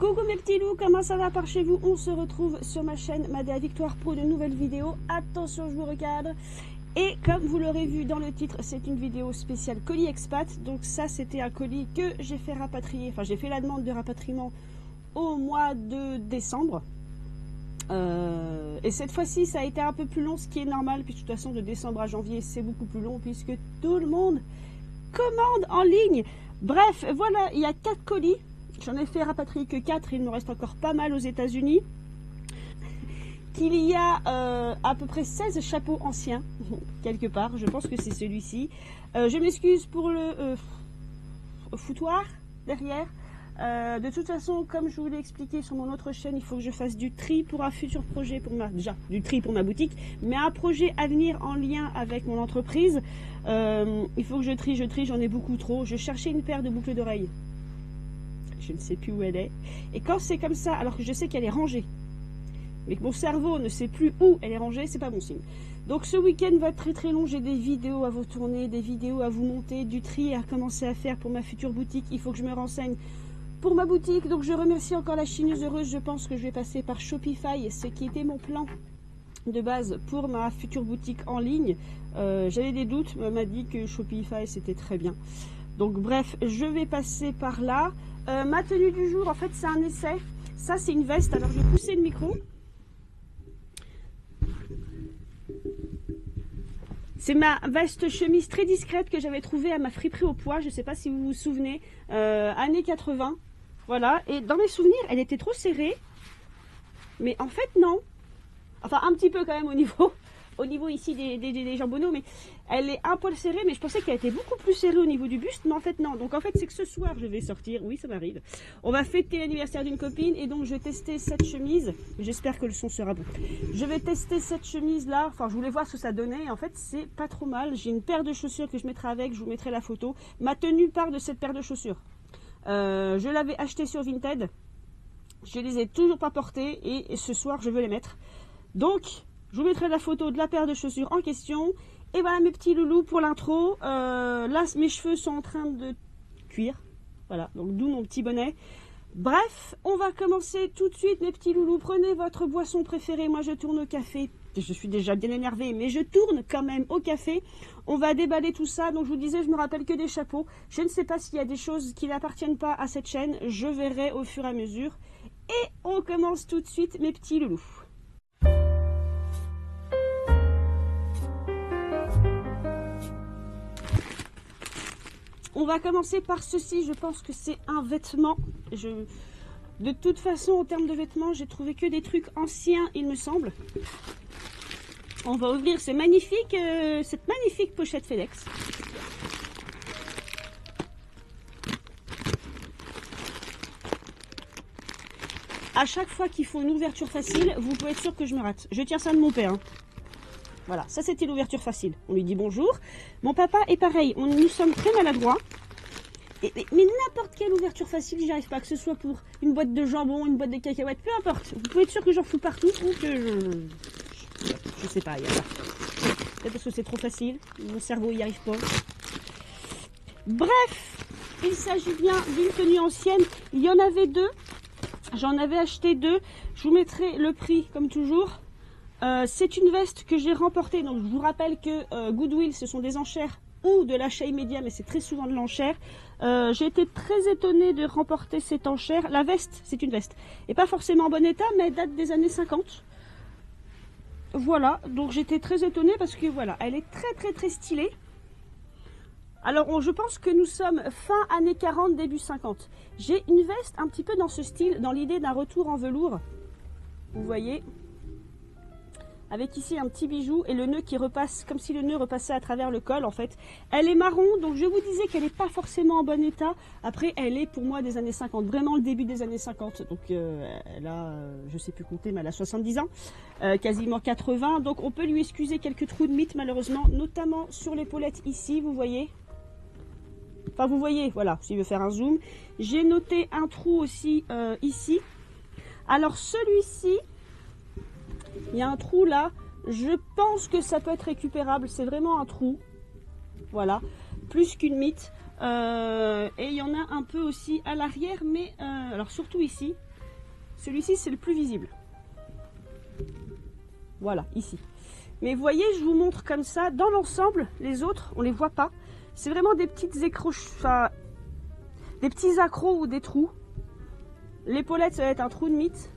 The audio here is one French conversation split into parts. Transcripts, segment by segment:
Coucou mes petits loups, comment ça va par chez vous? On se retrouve sur ma chaîne Madea Victoire pour de nouvelles vidéos. Attention, je vous recadre. Et comme vous l'aurez vu dans le titre, c'est une vidéo spéciale colis expat. Donc ça, c'était un colis que j'ai fait rapatrier. Enfin, j'ai fait la demande de rapatriement au mois de décembre. Et cette fois-ci, ça a été un peu plus long, ce qui est normal. Puis de toute façon, de décembre à janvier, c'est beaucoup plus long puisque tout le monde commande en ligne. Bref, voilà, il y a 4 colis. J'en ai fait rapatrier que 4, il me reste encore pas mal aux États-Unis. Qu'il y a à peu près 16 chapeaux anciens, quelque part, je pense que c'est celui-ci. Je m'excuse pour le foutoir derrière. De toute façon, comme je vous l'ai expliqué sur mon autre chaîne, il faut que je fasse du tri pour un futur projet, déjà du tri pour ma boutique, mais un projet à venir en lien avec mon entreprise. Il faut que je trie, j'en ai beaucoup trop. Je cherchais une paire de boucles d'oreilles. Je ne sais plus où elle est. Et quand c'est comme ça, alors que je sais qu'elle est rangée, mais que mon cerveau ne sait plus où elle est rangée, c'est pas bon signe. Donc ce week-end va être très très long, j'ai des vidéos à vous tourner, des vidéos à vous monter, du tri à commencer à faire pour ma future boutique. Il faut que je me renseigne pour ma boutique. Donc je remercie encore la chineuse heureuse. Je pense que je vais passer par Shopify, ce qui était mon plan de base pour ma future boutique en ligne. J'avais des doutes, mais on m'a dit que Shopify c'était très bien. Donc bref, je vais passer par là. Ma tenue du jour, en fait, c'est un essai. Ça, c'est une veste. Alors, je vais pousser le micro. C'est ma veste chemise très discrète que j'avais trouvée à ma friperie au poids. Je ne sais pas si vous vous souvenez. Années 80. Voilà. Et dans mes souvenirs, elle était trop serrée. Mais en fait, non. Enfin, un petit peu quand même au niveau ici des jambonneaux, mais elle est un poil serrée, mais je pensais qu'elle était beaucoup plus serrée au niveau du buste, mais en fait non. Donc en fait c'est que ce soir je vais sortir, oui ça m'arrive, on va fêter l'anniversaire d'une copine et donc je vais tester cette chemise, j'espère que le son sera bon. Je vais tester cette chemise là, enfin je voulais voir ce que ça donnait, et en fait c'est pas trop mal. J'ai une paire de chaussures que je mettrai avec, je vous mettrai la photo. Ma tenue part de cette paire de chaussures. Je l'avais achetée sur Vinted, je les ai toujours pas portées et ce soir je veux les mettre. Donc je vous mettrai la photo de la paire de chaussures en question. Et voilà mes petits loulous pour l'intro. Là, mes cheveux sont en train de cuire. Voilà, donc d'où mon petit bonnet. Bref, on va commencer tout de suite mes petits loulous. Prenez votre boisson préférée. Moi, je tourne au café. Je suis déjà bien énervée, mais je tourne quand même au café. On va déballer tout ça. Donc, je vous disais, je me rappelle que des chapeaux. Je ne sais pas s'il y a des choses qui n'appartiennent pas à cette chaîne. Je verrai au fur et à mesure. Et on commence tout de suite mes petits loulous. On va commencer par ceci, je pense que c'est un vêtement. De toute façon, en termes de vêtements, j'ai trouvé que des trucs anciens, il me semble. On va ouvrir cette magnifique pochette FedEx. À chaque fois qu'ils font une ouverture facile, vous pouvez être sûr que je me rate. Je tiens ça de mon père. Hein. Voilà, ça c'était l'ouverture facile. On lui dit bonjour. Mon papa est pareil, nous sommes très maladroits. Mais n'importe quelle ouverture facile, j'y arrive pas. Que ce soit pour une boîte de jambon, une boîte de cacahuètes, peu importe. Vous pouvez être sûr que j'en fous partout ou que je sais pas, il y a pas. Peut-être parce que c'est trop facile, mon cerveau y arrive pas. Bref, il s'agit bien d'une tenue ancienne. Il y en avait 2. J'en avais acheté 2. Je vous mettrai le prix comme toujours. C'est une veste que j'ai remportée, donc je vous rappelle que Goodwill ce sont des enchères ou de l'achat immédiat, mais c'est très souvent de l'enchère. J'ai été très étonnée de remporter cette enchère. La veste, c'est une veste, et pas forcément en bon état, mais elle date des années 50. Voilà, donc j'étais très étonnée parce que voilà, elle est très stylée. Alors je pense que nous sommes fin années 40, début 50. J'ai une veste un petit peu dans ce style, dans l'idée d'un retour en velours. Vous voyez, avec ici un petit bijou et le nœud qui repasse, comme si le nœud repassait à travers le col en fait. Elle est marron, donc je vous disais qu'elle n'est pas forcément en bon état. Après, elle est pour moi des années 50, vraiment le début des années 50. Donc elle a, je sais plus compter, mais elle a 70 ans, quasiment 80. Donc on peut lui excuser quelques trous de mythe malheureusement, notamment sur l'épaulette ici, vous voyez. Enfin vous voyez, voilà, si je veux faire un zoom. J'ai noté un trou aussi ici. Alors celui-ci, il y a un trou là, je pense que ça peut être récupérable, c'est vraiment un trou, voilà, plus qu'une mythe. Et il y en a un peu aussi à l'arrière, mais alors surtout ici, Celui-ci, c'est le plus visible. Voilà, ici. Mais vous voyez, je vous montre comme ça. Dans l'ensemble, les autres, on les voit pas. C'est vraiment des petites écroches, enfin, des petits accros ou des trous. L'épaulette, ça va être un trou de mythe.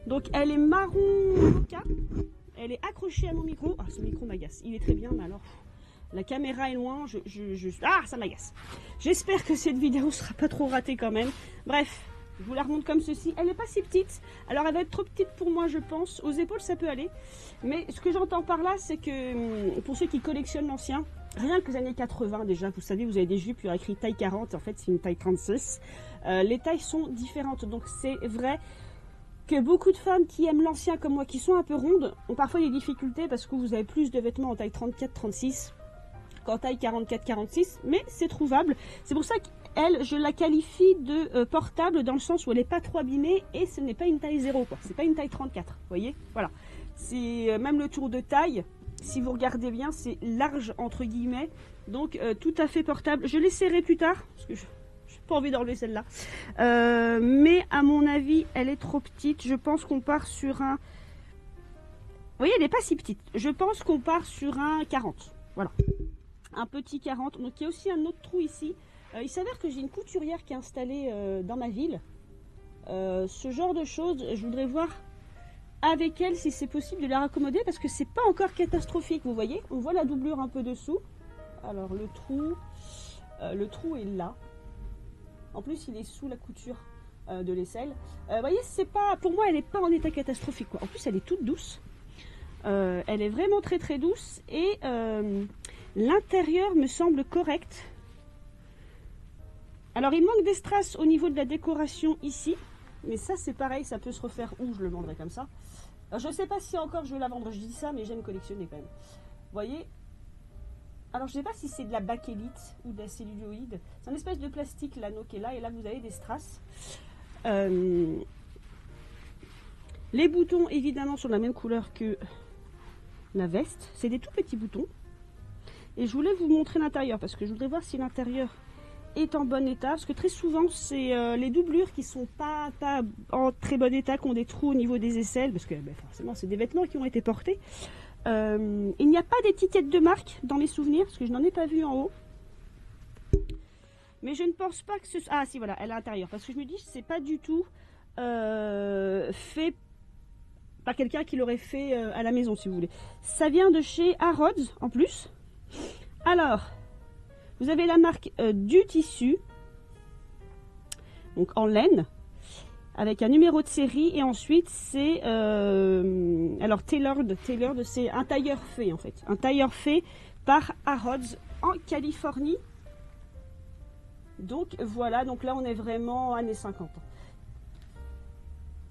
Donc, elle est marron mocha. Elle est accrochée à mon micro. Ah, ce micro m'agace. Il est très bien, mais alors, la caméra est loin. Ah, ça m'agace. J'espère que cette vidéo sera pas trop ratée quand même. Bref. Je vous la remonte comme ceci. Elle n'est pas si petite. Alors, elle va être trop petite pour moi, je pense. Aux épaules, ça peut aller. Mais ce que j'entends par là, c'est que pour ceux qui collectionnent l'ancien, rien que les années 80 déjà, vous savez, vous avez des jupes, il y a écrit taille 40. En fait, c'est une taille 36. Les tailles sont différentes. Donc, c'est vrai que beaucoup de femmes qui aiment l'ancien comme moi, qui sont un peu rondes, ont parfois des difficultés parce que vous avez plus de vêtements en taille 34-36 qu'en taille 44-46. Mais c'est trouvable. C'est pour ça que elle, je la qualifie de portable dans le sens où elle n'est pas trop abîmée et ce n'est pas une taille 0, quoi. C'est pas une taille 34, vous voyez. Voilà. C'est même le tour de taille, si vous regardez bien, c'est large entre guillemets. Donc tout à fait portable. Je l'essaierai plus tard parce que je n'ai pas envie d'enlever celle-là. Mais à mon avis, elle est trop petite. Je pense qu'on part sur un... Vous voyez, elle n'est pas si petite. Je pense qu'on part sur un 40. Voilà. Un petit 40. Donc il y a aussi un autre trou ici. Il s'avère que j'ai une couturière qui est installée dans ma ville. Ce genre de choses, je voudrais voir avec elle si c'est possible de la raccommoder parce que c'est pas encore catastrophique, vous voyez. On voit la doublure un peu dessous. Alors le trou est là. En plus, il est sous la couture de l'aisselle. Vous voyez, c'est pas, pour moi, elle n'est pas en état catastrophique, quoi. En plus, elle est toute douce. Elle est vraiment très très douce et l'intérieur me semble correct. Alors, il manque des strass au niveau de la décoration ici. Mais ça, c'est pareil, ça peut se refaire où je le vendrai comme ça. Alors, je ne sais pas si encore je vais la vendre, je dis ça, mais j'aime collectionner quand même. Vous voyez. Alors, je ne sais pas si c'est de la bakélite ou de la celluloïde. C'est une espèce de plastique, l'anneau qui est là. Et là, vous avez des strass. Les boutons, évidemment, sont de la même couleur que la veste. C'est des tout petits boutons. Et je voulais vous montrer l'intérieur parce que je voudrais voir si l'intérieur est en bon état, parce que très souvent c'est les doublures qui sont pas en très bon état, qui ont des trous au niveau des aisselles, parce que forcément c'est des vêtements qui ont été portés. Il n'y a pas d'étiquette de marque dans mes souvenirs, parce que je n'en ai pas vu en haut. Mais je ne pense pas que ce soit... Ah si, voilà, elle est à l'intérieur, parce que je me dis c'est pas du tout fait par quelqu'un qui l'aurait fait à la maison, si vous voulez. Ça vient de chez Harrods en plus. Alors... Vous avez la marque du tissu, donc en laine, avec un numéro de série. Et ensuite, c'est, alors Tailored, c'est un tailleur fait en fait. Un tailleur fait par Harrods en Californie. Donc voilà, donc là on est vraiment années 50.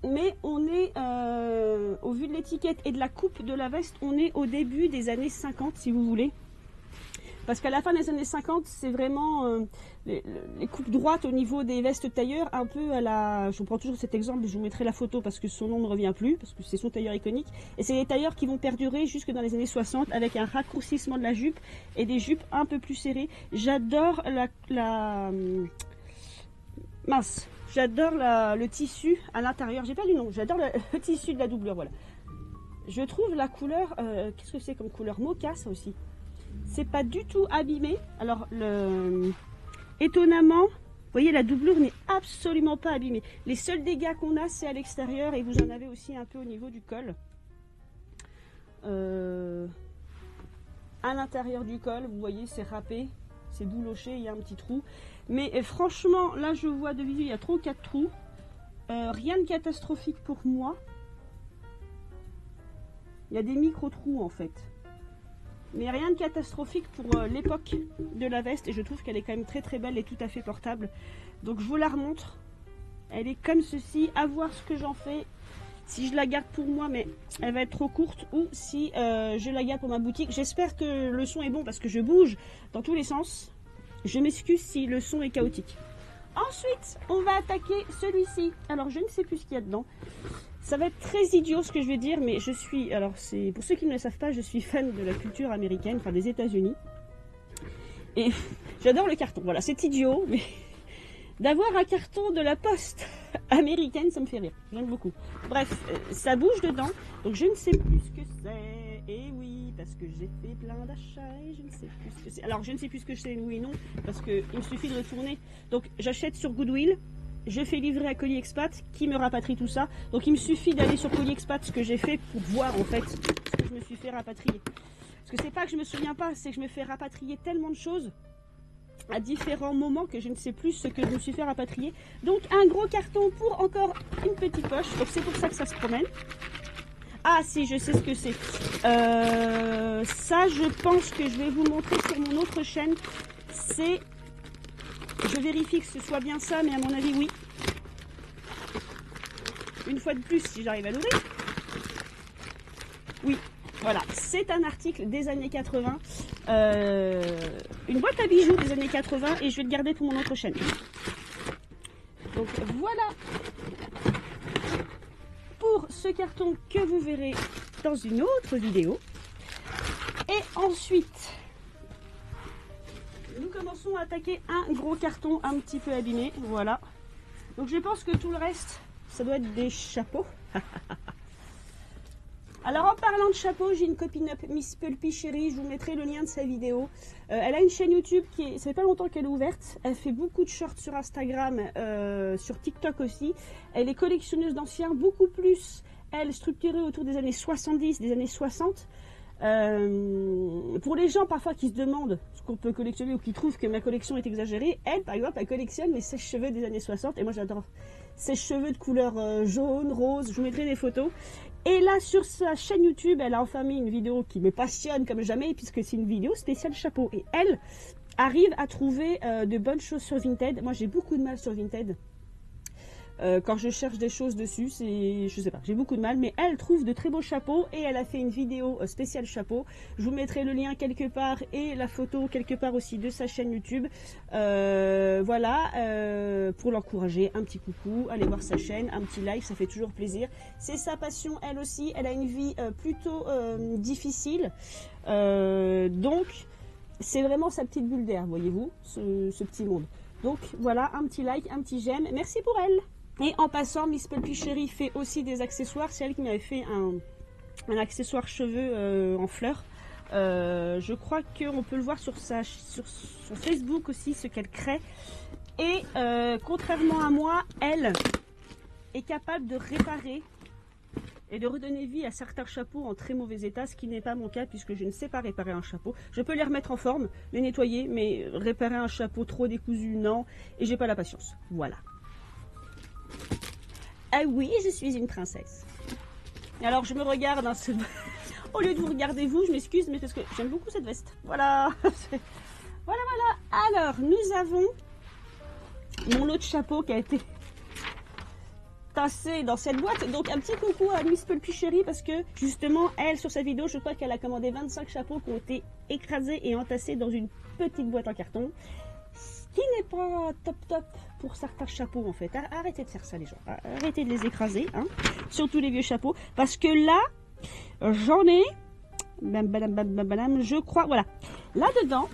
Mais on est, au vu de l'étiquette et de la coupe de la veste, on est au début des années 50 si vous voulez. Parce qu'à la fin des années 50, c'est vraiment les coupes droites au niveau des vestes tailleurs, un peu à la... Je prends toujours cet exemple, je vous mettrai la photo parce que son nom ne revient plus, parce que c'est son tailleur iconique. Et c'est des tailleurs qui vont perdurer jusque dans les années 60 avec un raccourcissement de la jupe et des jupes un peu plus serrées. J'adore mince, j'adore le tissu à l'intérieur. J'ai pas le nom, j'adore le tissu de la doublure, voilà. Je trouve la couleur, qu'est-ce que c'est comme couleur? Mocha, ça aussi. C'est pas du tout abîmé. Alors, étonnamment, vous voyez, la doublure n'est absolument pas abîmée. Les seuls dégâts qu'on a, c'est à l'extérieur et vous en avez aussi un peu au niveau du col. À l'intérieur du col, vous voyez, c'est râpé, c'est bouloché, il y a un petit trou. Mais franchement, là, je vois de visu, il y a 3 ou 4 trous. Rien de catastrophique pour moi. Il y a des micro-trous, en fait. Mais rien de catastrophique pour l'époque de la veste. Et je trouve qu'elle est quand même très très belle et tout à fait portable. Donc je vous la remontre. Elle est comme ceci. À voir ce que j'en fais. Si je la garde pour moi, mais elle va être trop courte. Ou si je la garde pour ma boutique. J'espère que le son est bon parce que je bouge dans tous les sens. Je m'excuse si le son est chaotique. Ensuite, on va attaquer celui-ci. Alors je ne sais plus ce qu'il y a dedans. Ça va être très idiot ce que je vais dire, mais je suis, alors c'est pour ceux qui ne le savent pas, je suis fan de la culture américaine, enfin des États-Unis. Et j'adore le carton, voilà, c'est idiot, mais d'avoir un carton de la poste américaine, ça me fait rire, j'aime beaucoup. Bref, ça bouge dedans, donc je ne sais plus ce que c'est, et oui, parce que j'ai fait plein d'achats et je ne sais plus ce que c'est. Alors je ne sais plus ce que c'est, oui et non, parce qu'il me suffit de retourner, donc j'achète sur Goodwill, je fais livrer à Colis Expat, qui me rapatrie tout ça, donc il me suffit d'aller sur Colis Expat, ce que j'ai fait, pour voir en fait, ce que je me suis fait rapatrier. Parce que c'est pas que je me souviens pas, c'est que je me fais rapatrier tellement de choses, à différents moments que je ne sais plus ce que je me suis fait rapatrier. Donc un gros carton pour encore une petite poche. Donc c'est pour ça que ça se promène. Ah si, je sais ce que c'est. Ça, je pense que je vais vous montrer sur mon autre chaîne. C'est... Je vérifie que ce soit bien ça, mais à mon avis, oui. Une fois de plus, si j'arrive à l'ouvrir. Oui, voilà. C'est un article des années 80. Une boîte à bijoux des années 80 et je vais le garder pour mon autre chaîne. Donc voilà pour ce carton que vous verrez dans une autre vidéo. Et ensuite, nous commençons à attaquer un gros carton un petit peu abîmé. Voilà. Donc je pense que tout le reste, ça doit être des chapeaux. Alors en parlant de chapeau, j'ai une copine Miss Pulpy Chérie, je vous mettrai le lien de sa vidéo. Elle a une chaîne YouTube ça fait pas longtemps qu'elle est ouverte. Elle fait beaucoup de shorts sur Instagram, sur TikTok aussi. Elle est collectionneuse d'anciens, beaucoup plus, elle, structurée autour des années 70, des années 60. Pour les gens parfois qui se demandent ce qu'on peut collectionner ou qui trouvent que ma collection est exagérée, elle par exemple, elle collectionne les sèche-cheveux des années 60 et moi j'adore sèche-cheveux de couleur jaune, rose, je vous mettrai des photos. Et là sur sa chaîne YouTube, elle a enfin mis une vidéo qui me passionne comme jamais puisque c'est une vidéo spéciale chapeau et elle arrive à trouver de bonnes choses sur Vinted. Moi j'ai beaucoup de mal sur Vinted. Quand je cherche des choses dessus, je sais pas, j'ai beaucoup de mal, mais elle trouve de très beaux chapeaux et elle a fait une vidéo spéciale chapeau. Je vous mettrai le lien quelque part et la photo quelque part aussi de sa chaîne YouTube. Voilà, pour l'encourager, un petit coucou, allez voir sa chaîne, un petit like, ça fait toujours plaisir. C'est sa passion, elle aussi, elle a une vie plutôt difficile, donc c'est vraiment sa petite bulle d'air, voyez-vous, ce petit monde. Donc voilà, un petit like, un petit j'aime, merci pour elle. Et en passant, Miss Pulpy Chérie fait aussi des accessoires. C'est elle qui m'avait fait un accessoire cheveux en fleurs. Je crois qu'on peut le voir sur son Facebook aussi, ce qu'elle crée. Et contrairement à moi, elle est capable de réparer et de redonner vie à certains chapeaux en très mauvais état, ce qui n'est pas mon cas puisque je ne sais pas réparer un chapeau. Je peux les remettre en forme, les nettoyer, mais réparer un chapeau trop décousu, non, et j'ai pas la patience. Voilà. Ah oui, je suis une princesse. Alors je me regarde, hein, au lieu de vous regarder vous, je m'excuse, mais parce que j'aime beaucoup cette veste. Voilà. Voilà, voilà. Alors, nous avons mon lot de chapeaux qui a été tassé dans cette boîte. Donc un petit coucou à Miss Pulpy Chérie parce que justement elle sur sa vidéo je crois qu'elle a commandé 25 chapeaux qui ont été écrasés et entassés dans une petite boîte en carton, ce qui n'est pas top pour certains chapeaux en fait. Arrêtez de faire ça les gens, arrêtez de les écraser, hein, surtout les vieux chapeaux, parce que là j'en ai je crois, voilà, là dedans.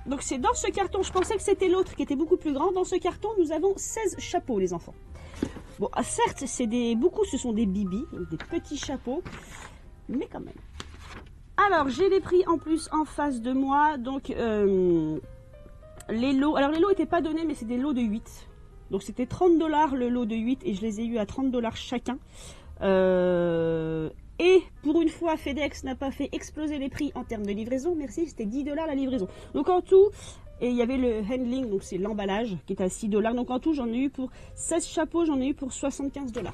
Donc c'est dans ce carton, je pensais que c'était l'autre qui était beaucoup plus grand. Dans ce carton nous avons 16 chapeaux les enfants. Bon, certes, beaucoup ce sont des bibis, des petits chapeaux, mais quand même. Alors, j'ai les prix en plus en face de moi. Donc, les lots. Alors, les lots n'étaient pas donnés, mais c'est des lots de 8. Donc, c'était 30 $ le lot de 8 et je les ai eu à 30 $ chacun. Et pour une fois, FedEx n'a pas fait exploser les prix en termes de livraison. Merci, c'était 10 $ la livraison. Donc, en tout. Et il y avait le handling, donc c'est l'emballage qui est à 6 $. Donc en tout, j'en ai eu pour 16 chapeaux, j'en ai eu pour 75 $.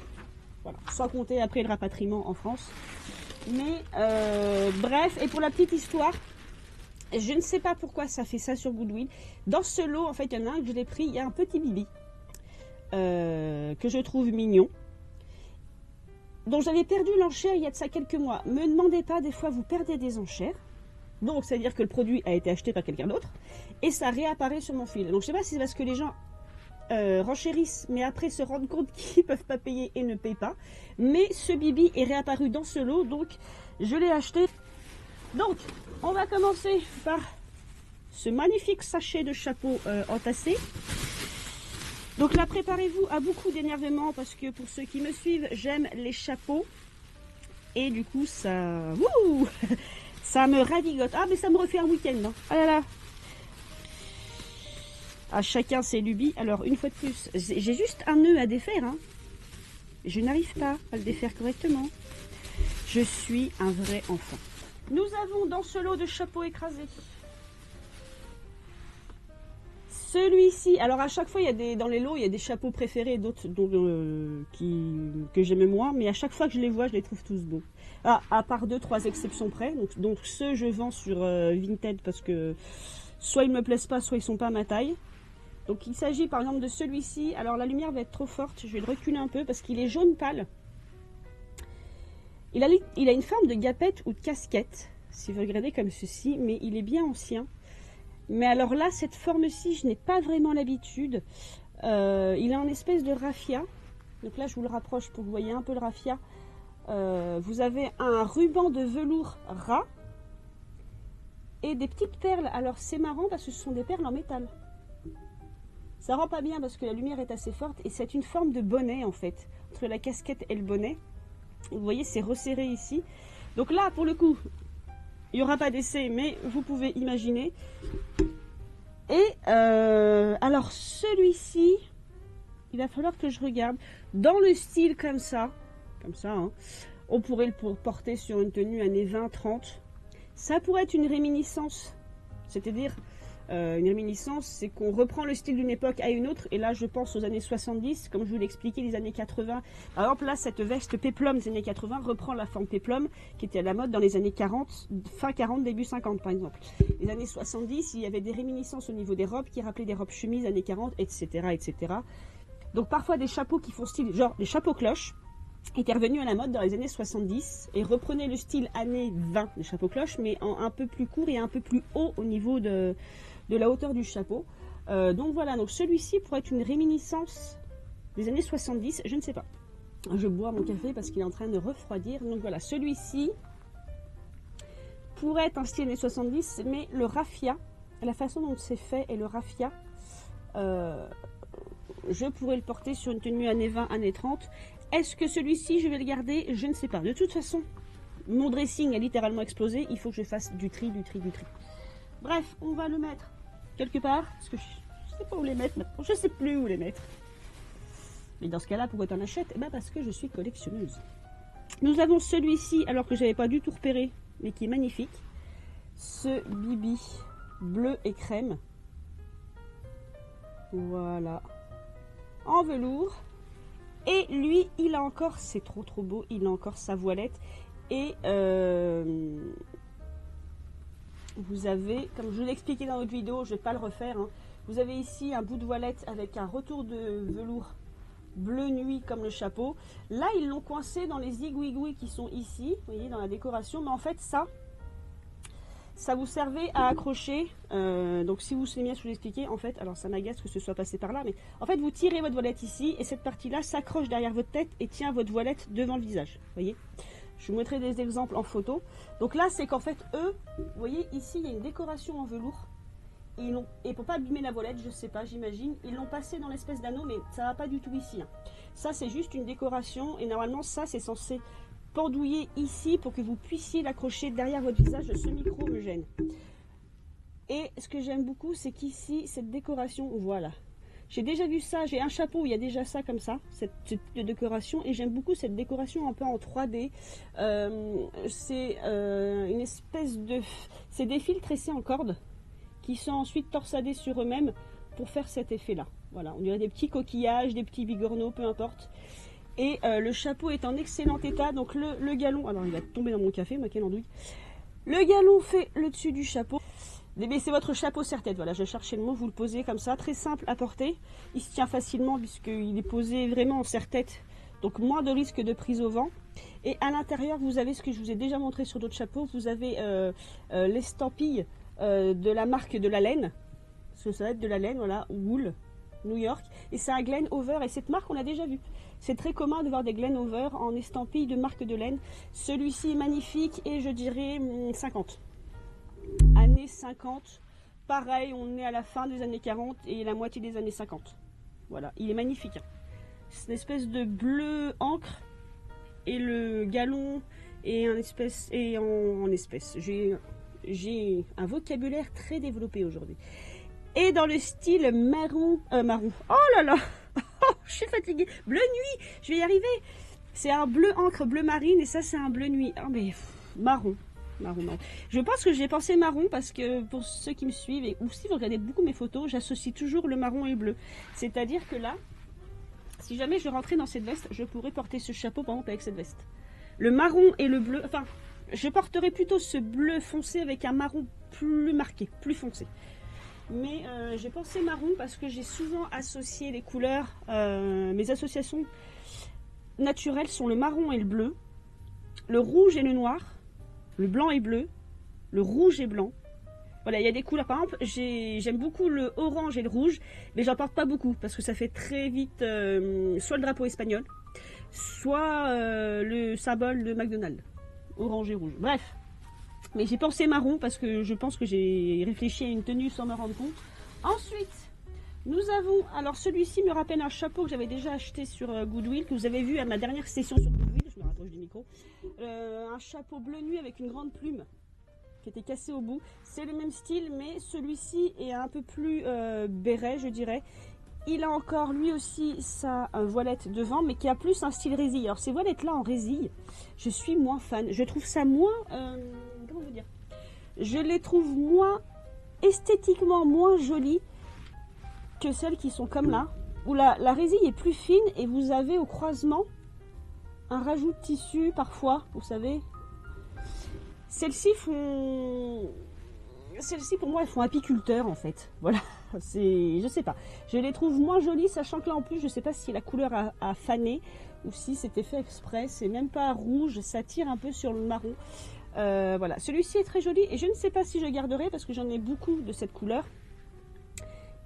Voilà, sans compter après le rapatriement en France. Mais bref, et pour la petite histoire, je ne sais pas pourquoi ça fait ça sur Goodwill. Dans ce lot, en fait, il y en a un que je l'ai pris, il y a un petit bibi que je trouve mignon. dont j'avais perdu l'enchère il y a de ça quelques mois. Me demandez pas, des fois vous perdez des enchères. Donc, ça veut dire que le produit a été acheté par quelqu'un d'autre et ça réapparaît sur mon fil. Donc, je sais pas si c'est parce que les gens renchérissent, mais après se rendent compte qu'ils ne peuvent pas payer et ne payent pas. Mais ce bibi est réapparu dans ce lot, donc je l'ai acheté. Donc, on va commencer par ce magnifique sachet de chapeau entassé. Donc là, préparez-vous à beaucoup d'énervement parce que pour ceux qui me suivent, j'aime les chapeaux. Et du coup, ça... Wouh ça me ravigote. Ah, mais ça me refait un week-end. Hein. Ah là là. À chacun ses lubies. Alors, une fois de plus, j'ai juste un nœud à défaire. Hein. Je n'arrive pas à le défaire correctement. Je suis un vrai enfant. Nous avons dans ce lot de chapeaux écrasés celui-ci. Alors à chaque fois, il y a dans les lots, il y a des chapeaux préférés, d'autres que j'aime moins, mais à chaque fois que je les vois, je les trouve tous beaux. Ah, à part 2-3 exceptions près. Donc ceux je vends sur Vinted parce que soit ils me plaisent pas, soit ils sont pas à ma taille. Donc il s'agit par exemple de celui-ci. Alors la lumière va être trop forte, je vais le reculer un peu parce qu'il est jaune pâle. Il a une forme de gapette ou de casquette, si vous regardez comme ceci, mais il est bien ancien. Mais alors là, cette forme-ci, je n'ai pas vraiment l'habitude. Il a une espèce de raffia. Donc là, je vous le rapproche pour que vous voyez un peu le raffia. Vous avez un ruban de velours ras et des petites perles. Alors c'est marrant parce que ce sont des perles en métal. Ça rend pas bien parce que la lumière est assez forte et c'est une forme de bonnet en fait, entre la casquette et le bonnet. Vous voyez, c'est resserré ici. Donc là, pour le coup, il n'y aura pas d'essai, mais vous pouvez imaginer. Et alors celui-ci, il va falloir que je regarde. Dans le style comme ça hein, on pourrait le porter sur une tenue années 20-30. Ça pourrait être une réminiscence, c'est-à-dire une réminiscence, c'est qu'on reprend le style d'une époque à une autre. Et là, je pense aux années 70, comme je vous l'ai expliqué, les années 80. Par exemple, là, cette veste péplum des années 80 reprend la forme péplum qui était à la mode dans les années 40, fin 40, début 50, par exemple. Les années 70, il y avait des réminiscences au niveau des robes qui rappelaient des robes chemises années 40, etc., etc. Donc, parfois, des chapeaux qui font style, genre des chapeaux cloches, étaient revenus à la mode dans les années 70 et reprenaient le style années 20 des chapeaux cloches, mais en un peu plus court et un peu plus haut au niveau de la hauteur du chapeau. Donc voilà, donc celui-ci pourrait être une réminiscence des années 70, je ne sais pas. Je bois mon café parce qu'il est en train de refroidir. Donc voilà, celui-ci pourrait être un style années 70, mais le raffia, la façon dont c'est fait et le raffia, je pourrais le porter sur une tenue années 20, années 30. Est-ce que celui-ci, je vais le garder? Je ne sais pas. De toute façon, mon dressing a littéralement explosé. Il faut que je fasse du tri. Bref, on va le mettre quelque part. Parce que je ne sais pas où les mettre maintenant. Je ne sais plus où les mettre. Mais dans ce cas-là, pourquoi t'en achètes? Eh bien parce que je suis collectionneuse. Nous avons celui-ci, alors que je n'avais pas du tout repéré, mais qui est magnifique. Ce Bibi bleu et crème. Voilà. En velours. Et lui, il a encore, c'est trop beau, il a encore sa voilette. Et vous avez, comme je vous l'ai expliqué dans votre vidéo, je ne vais pas le refaire, hein, vous avez ici un bout de voilette avec un retour de velours bleu nuit comme le chapeau. Là, ils l'ont coincé dans les zigouigouis qui sont ici, vous voyez, dans la décoration. Mais en fait, ça vous servait à accrocher. Donc si vous souvenez bien, je vous l'expliquais, en fait, alors ça m'agace que ce soit passé par là, mais en fait, vous tirez votre voilette ici et cette partie-là s'accroche derrière votre tête et tient votre voilette devant le visage. Vous voyez? Je vous mettrai des exemples en photo. Donc là, c'est qu'en fait, eux, vous voyez, ici, il y a une décoration en velours. Et pour pas abîmer la voilette, je sais pas, j'imagine, ils l'ont passé dans l'espèce d'anneau, mais ça va pas du tout ici. Hein. Ça, c'est juste une décoration et normalement, ça, c'est censé pendouiller ici pour que vous puissiez l'accrocher derrière votre visage. Ce micro me gêne. Et ce que j'aime beaucoup, c'est qu'ici, cette décoration, voilà. J'ai déjà vu ça, j'ai un chapeau où il y a déjà ça comme ça, cette type de décoration, et j'aime beaucoup cette décoration un peu en 3D. C'est une espèce de... C'est des fils tressés en corde qui sont ensuite torsadés sur eux-mêmes pour faire cet effet-là. Voilà, on dirait des petits coquillages, des petits bigorneaux, peu importe. Et le chapeau est en excellent état, donc le galon... Alors, il va tomber dans mon café, ma quelle andouille. Le galon fait le dessus du chapeau. C'est votre chapeau serre-tête, voilà, je cherchais le mot, vous le posez comme ça, très simple à porter. Il se tient facilement puisqu'il est posé vraiment en serre-tête, donc moins de risque de prise au vent. Et à l'intérieur, vous avez ce que je vous ai déjà montré sur d'autres chapeaux, vous avez l'estampille de la marque de la laine, parce que ça va être de la laine, voilà, Wool, New York, et c'est un Glen Over, et cette marque on l'a déjà vu. C'est très commun de voir des Glen Over en estampille de marque de laine. Celui-ci est magnifique et je dirais 50. Années 50, pareil, on est à la fin des années 40 et la moitié des années 50. Voilà, il est magnifique. Hein. C'est une espèce de bleu encre et le galon est en espèce. J'ai un vocabulaire très développé aujourd'hui. Et dans le style marron. Oh là là, je suis fatiguée. Bleu nuit, je vais y arriver. C'est un bleu encre, bleu marine, et ça c'est un bleu nuit. Ah mais marron. Marron. Je pense que j'ai pensé marron parce que pour ceux qui me suivent, ou si vous regardez beaucoup mes photos, j'associe toujours le marron et le bleu. C'est-à-dire que là, si jamais je rentrais dans cette veste, je pourrais porter ce chapeau par exemple avec cette veste. Le marron et le bleu, enfin, je porterais plutôt ce bleu foncé avec un marron plus marqué, plus foncé. Mais j'ai pensé marron parce que j'ai souvent associé les couleurs. Mes associations naturelles sont le marron et le bleu, le rouge et le noir, le blanc et bleu, le rouge et blanc. Voilà, il y a des couleurs. Par exemple, j'aime beaucoup le orange et le rouge, mais j'en porte pas beaucoup parce que ça fait très vite soit le drapeau espagnol, soit le symbole de McDonald's, orange et rouge. Bref, mais j'ai pensé marron parce que je pense que j'ai réfléchi à une tenue sans me rendre compte. Ensuite, nous avons, alors celui-ci me rappelle un chapeau que j'avais déjà acheté sur Goodwill, que vous avez vu à ma dernière session sur Goodwill, je me rapproche du micro. Un chapeau bleu nuit avec une grande plume qui était cassé au bout. C'est le même style, mais celui-ci est un peu plus béret, je dirais. Il a encore lui aussi sa voilette devant, mais qui a plus un style résille. Alors ces voilettes-là en résille, je suis moins fan. Je trouve ça moins, comment vous dire, je les trouve moins esthétiquement moins jolies que celles qui sont comme là, où la résille est plus fine et vous avez au croisement un rajout de tissu parfois, vous savez. Celles-ci pour moi elles font apiculteur en fait. Voilà, je sais pas. Je les trouve moins jolies, sachant que là en plus je sais pas si la couleur a fané ou si c'était fait exprès. C'est même pas rouge, ça tire un peu sur le marron. Voilà, celui-ci est très joli et je ne sais pas si je garderai parce que j'en ai beaucoup de cette couleur.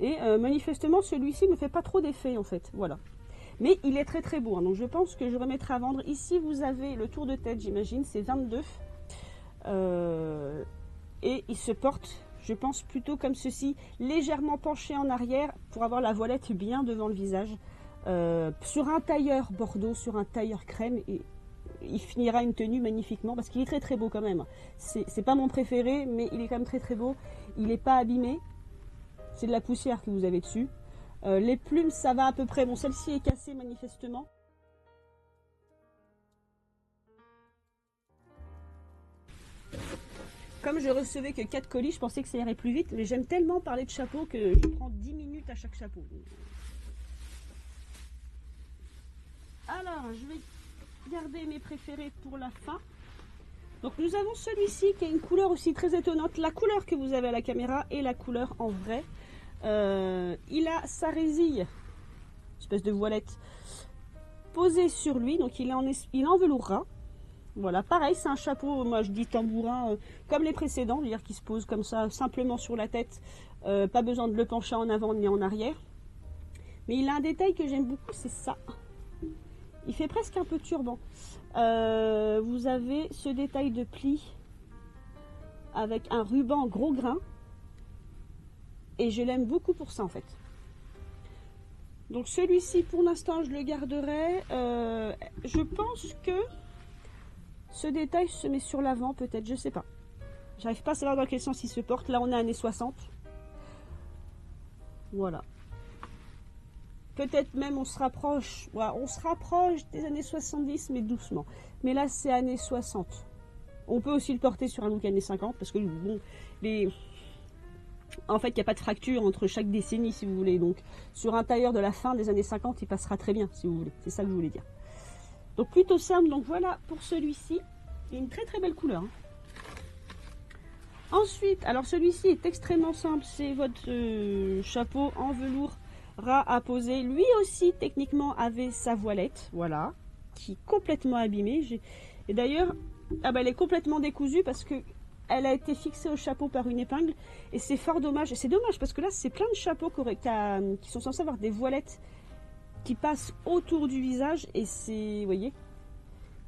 Et manifestement celui-ci me fait pas trop d'effet en fait. Voilà. Mais il est très très beau, hein, donc je pense que je remettrai à vendre. Ici vous avez le tour de tête, j'imagine, c'est 22. Et il se porte, je pense, plutôt comme ceci, légèrement penché en arrière pour avoir la voilette bien devant le visage. Sur un tailleur bordeaux, sur un tailleur crème, et il finira une tenue magnifiquement parce qu'il est très très beau quand même. C'est pas mon préféré, mais il est quand même très très beau. Il n'est pas abîmé, c'est de la poussière que vous avez dessus. Les plumes, ça va à peu près. Bon, celle-ci est cassée manifestement. Comme je recevais que 4 colis, je pensais que ça irait plus vite, mais j'aime tellement parler de chapeau que je prends 10 minutes à chaque chapeau. Alors, je vais garder mes préférés pour la fin. Donc nous avons celui-ci qui a une couleur aussi très étonnante. La couleur que vous avez à la caméra et la couleur en vrai. Il a sa résille, espèce de voilette, posée sur lui. Donc il est en velours ras. Voilà, pareil, c'est un chapeau, moi je dis tambourin, comme les précédents, c'est-à-dire qui se pose comme ça, simplement sur la tête, pas besoin de le pencher en avant ni en arrière. Mais il a un détail que j'aime beaucoup, c'est ça. Il fait presque un peu turban. Vous avez ce détail de pli avec un ruban gros grain. Et je l'aime beaucoup pour ça en fait. Donc celui-ci, pour l'instant, je le garderai. Je pense que ce détail se met sur l'avant, peut-être, je sais pas. J'arrive pas à savoir dans quel sens il se porte. Là, on est années 60. Voilà. Peut-être même on se rapproche. Ouais, on se rapproche des années 70, mais doucement. Mais là, c'est années 60. On peut aussi le porter sur un look années 50, parce que bon, en fait, il n'y a pas de fracture entre chaque décennie, si vous voulez. Donc, sur un tailleur de la fin des années 50, il passera très bien, si vous voulez. C'est ça que je voulais dire. Donc plutôt simple, donc voilà pour celui-ci. Il a une très très belle couleur. Hein. Ensuite, alors celui-ci est extrêmement simple, c'est votre chapeau en velours ras à poser. Lui aussi techniquement avait sa voilette, voilà, qui est complètement abîmée. Et d'ailleurs, elle est complètement décousue parce que elle a été fixée au chapeau par une épingle. Et c'est fort dommage, c'est dommage parce que là c'est plein de chapeaux qui sont censés avoir des voilettes qui passent autour du visage et c'est, vous voyez,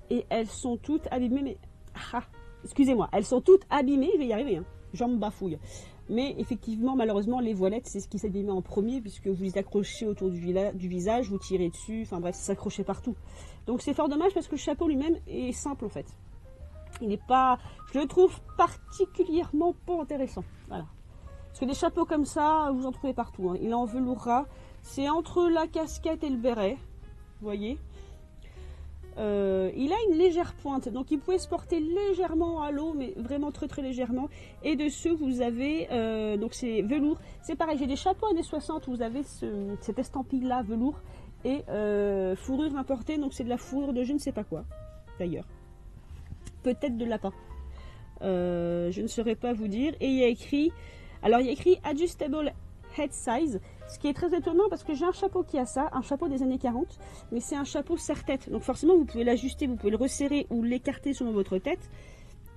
et elles sont toutes abîmées, mais excusez-moi, elles sont toutes abîmées, je vais y arriver, hein. J'en me bafouille, Mais effectivement, malheureusement, les voilettes, c'est ce qui s'abîmait en premier, puisque vous les accrochez autour du visage, vous tirez dessus, enfin bref, ça s'accrochait partout. Donc c'est fort dommage parce que le chapeau lui-même est simple en fait. Il n'est pas, je le trouve particulièrement pas intéressant. Voilà. Parce que des chapeaux comme ça, vous en trouvez partout. Hein. Il est en velours ras. C'est entre la casquette et le béret. Vous voyez. Il a une légère pointe, donc il pouvait se porter légèrement à l'eau, mais vraiment très très légèrement. Et dessus vous avez, donc c'est velours, c'est pareil, j'ai des chapeaux années 60 où vous avez cette estampille là, velours, et fourrure importée, donc c'est de la fourrure de je ne sais pas quoi, d'ailleurs. Peut-être de lapin. Je ne saurais pas vous dire. Et il y a écrit, alors il y a écrit Adjustable Head Size, ce qui est très étonnant parce que j'ai un chapeau qui a ça, un chapeau des années 40, mais c'est un chapeau serre-tête. Donc forcément, vous pouvez l'ajuster, vous pouvez le resserrer ou l'écarter selon votre tête.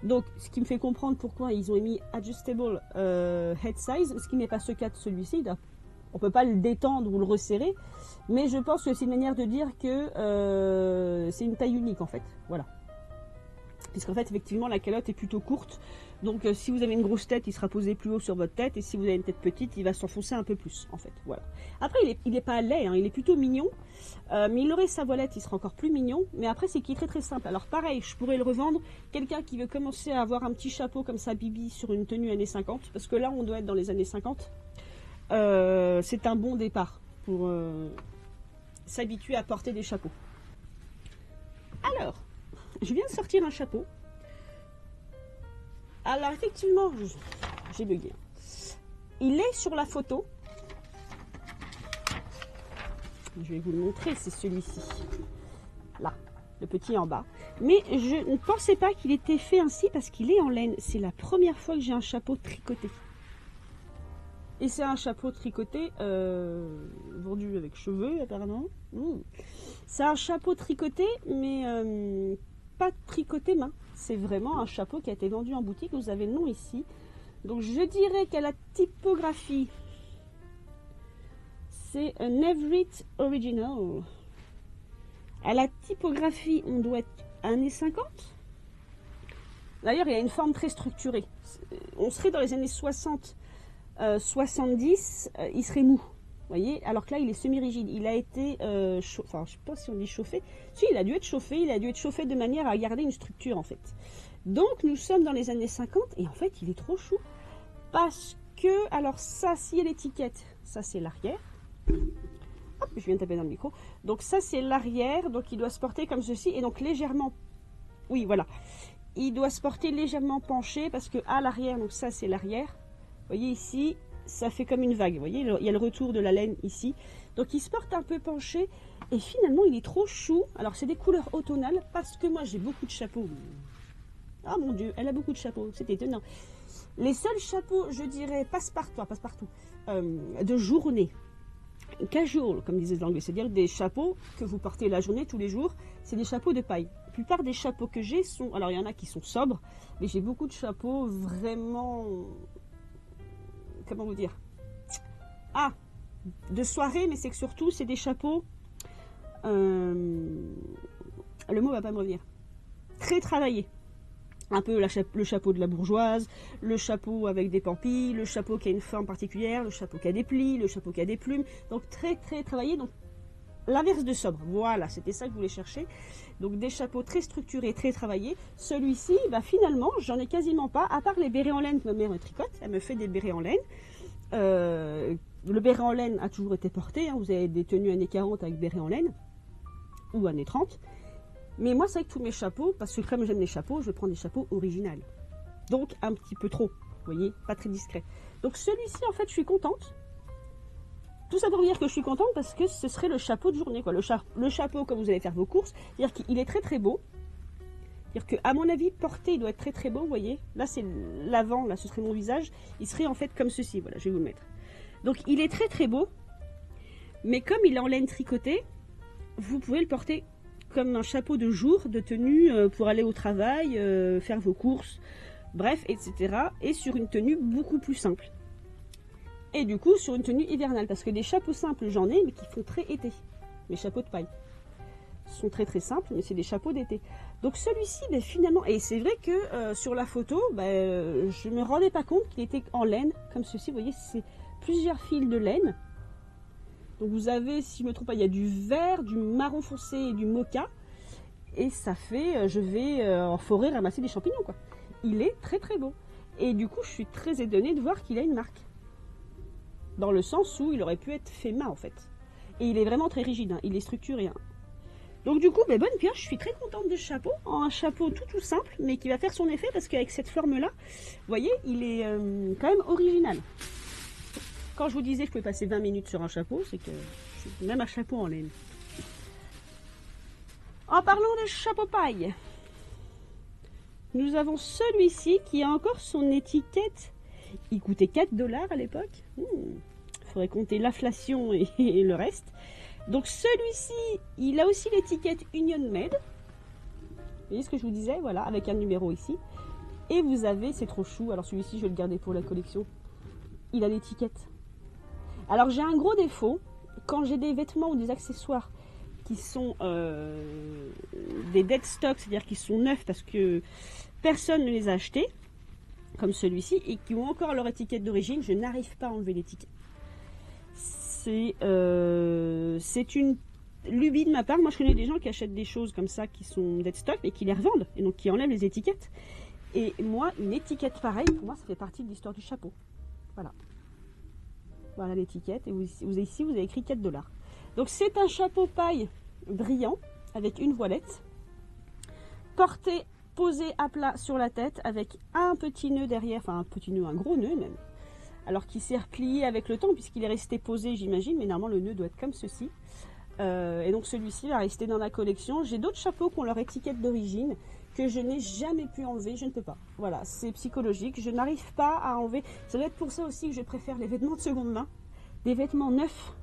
Donc, ce qui me fait comprendre pourquoi ils ont mis Adjustable Head Size, ce qui n'est pas ce cas de celui-ci. On ne peut pas le détendre ou le resserrer, mais je pense que c'est une manière de dire que c'est une taille unique en fait. Voilà. Puisqu'en fait, effectivement, la calotte est plutôt courte. Donc, si vous avez une grosse tête, il sera posé plus haut sur votre tête. Et si vous avez une tête petite, il va s'enfoncer un peu plus, en fait. Voilà. Après, il est pas laid, hein, il est plutôt mignon. Mais il aurait sa voilette, il sera encore plus mignon. Mais après, c'est qu'il est très très simple. Alors, pareil, je pourrais le revendre. Quelqu'un qui veut commencer à avoir un petit chapeau comme ça, Bibi, sur une tenue années 50. Parce que là, on doit être dans les années 50. C'est un bon départ pour s'habituer à porter des chapeaux. Alors... je viens de sortir un chapeau. Alors effectivement, j'ai bugué. Il est sur la photo. Je vais vous le montrer, c'est celui-ci. Là, le petit en bas. Mais je ne pensais pas qu'il était fait ainsi parce qu'il est en laine. C'est la première fois que j'ai un chapeau tricoté. Et c'est un chapeau tricoté vendu avec cheveux apparemment. C'est un chapeau tricoté, mais... pas tricoté main, c'est vraiment un chapeau qui a été vendu en boutique. Vous avez le nom ici. Donc je dirais qu'à la typographie, c'est un Everett Original. À la typographie, on doit être années 50. D'ailleurs, il y a une forme très structurée. On serait dans les années 60, 70, il serait mou. Voyez, alors que là il est semi-rigide, il a été enfin je sais pas si on dit chauffé, si il a dû être chauffé de manière à garder une structure en fait. Donc nous sommes dans les années 50 et en fait il est trop chou parce que, alors ça, si il y a l'étiquette, ça c'est l'arrière, hop, je viens de taper dans le micro, donc ça c'est l'arrière, donc il doit se porter comme ceci et donc légèrement, oui voilà, il doit se porter légèrement penché parce que à l'arrière, donc ça c'est l'arrière, vous voyez ici, ça fait comme une vague, vous voyez, il y a le retour de la laine ici. Donc il se porte un peu penché et finalement il est trop chou. Alors c'est des couleurs automnales parce que moi j'ai beaucoup de chapeaux. Ah mon Dieu, elle a beaucoup de chapeaux, c'est étonnant. Les seuls chapeaux, je dirais, passe-partout, de journée, casual comme disaient les Anglais, c'est-à-dire des chapeaux que vous portez la journée tous les jours, c'est des chapeaux de paille. La plupart des chapeaux que j'ai sont, alors il y en a qui sont sobres, mais j'ai beaucoup de chapeaux vraiment... comment vous dire, de soirée, mais c'est que surtout c'est des chapeaux, le mot va pas me revenir, très travaillés, un peu le chapeau de la bourgeoise, le chapeau avec des pampilles, le chapeau qui a une forme particulière, le chapeau qui a des plis, le chapeau qui a des plumes, donc très très travaillé, donc l'inverse de sobre, voilà, c'était ça que je voulais chercher. Donc des chapeaux très structurés, très travaillés. Celui-ci, bah, finalement, j'en ai quasiment pas, à part les bérets en laine que ma mère tricote, elle me fait des bérets en laine. Le béret en laine a toujours été porté, hein. Vous avez des tenues années 40 avec béret en laine, ou années 30. Mais moi, c'est avec tous mes chapeaux, parce que comme j'aime les chapeaux, je prends des chapeaux originaux. Donc un petit peu trop, vous voyez, pas très discret. Donc celui-ci, en fait, je suis contente. Tout ça pour dire que je suis contente parce que ce serait le chapeau de journée, quoi. Le chapeau quand vous allez faire vos courses. C'est-à-dire qu'il est très très beau. C'est-à-dire qu'à mon avis, porté, il doit être très très beau, vous voyez. Là, c'est l'avant, là, ce serait mon visage. Il serait en fait comme ceci, voilà, je vais vous le mettre. Donc, il est très très beau. Mais comme il est en laine tricotée, vous pouvez le porter comme un chapeau de jour, de tenue pour aller au travail, faire vos courses, bref, etc. Et sur une tenue beaucoup plus simple. Et du coup, sur une tenue hivernale, parce que des chapeaux simples, j'en ai, mais qui font très été. Mes chapeaux de paille. sont très très simples, mais c'est des chapeaux d'été. Donc celui-ci, ben, finalement, et c'est vrai que sur la photo, ben, je me rendais pas compte qu'il était en laine, comme ceci, vous voyez, c'est plusieurs fils de laine. Donc vous avez, si je me trompe pas, il y a du vert, du marron foncé et du mocha. Et ça fait, je vais en forêt ramasser des champignons, quoi. Il est très très beau. Et du coup, je suis très étonnée de voir qu'il a une marque. Dans le sens où il aurait pu être fait main, en fait. Et il est vraiment très rigide, hein. Il est structuré. Hein. Donc du coup, ben, bonne pioche, je suis très contente de ce chapeau. Un chapeau tout simple, mais qui va faire son effet, parce qu'avec cette forme-là, vous voyez, il est quand même original. Quand je vous disais que je pouvais passer 20 minutes sur un chapeau, c'est que c'est même un chapeau en laine. En parlant de chapeau paille, nous avons celui-ci qui a encore son étiquette. Il coûtait 4 $ à l'époque. Il faudrait compter l'inflation et le reste. Donc celui-ci, il a aussi l'étiquette Union Made. Vous voyez ce que je vous disais, voilà, avec un numéro ici. Et vous avez, c'est trop chou, alors celui-ci je vais le garder pour la collection. Il a l'étiquette. Alors j'ai un gros défaut, quand j'ai des vêtements ou des accessoires qui sont des dead stock, c'est-à-dire qui sont neufs parce que personne ne les a achetés, comme celui-ci, et qui ont encore leur étiquette d'origine, je n'arrive pas à enlever l'étiquette. C'est une lubie de ma part. Moi, je connais des gens qui achètent des choses comme ça qui sont dead stock et qui les revendent, et donc qui enlèvent les étiquettes. Et moi, une étiquette pareille, pour moi, ça fait partie de l'histoire du chapeau. Voilà. Voilà l'étiquette, et ici, vous avez écrit 4 $. Donc c'est un chapeau paille brillant avec une voilette, porté, posé à plat sur la tête avec un petit nœud derrière, enfin un petit nœud, un gros nœud même, alors qui s'est replié avec le temps puisqu'il est resté posé j'imagine, mais normalement le nœud doit être comme ceci. Et donc celui-ci va rester dans la collection. J'ai d'autres chapeaux qui ont leur étiquette d'origine que je n'ai jamais pu enlever, je ne peux pas. Voilà, c'est psychologique, je n'arrive pas à enlever. Ça doit être pour ça aussi que je préfère les vêtements de seconde main, des vêtements neufs,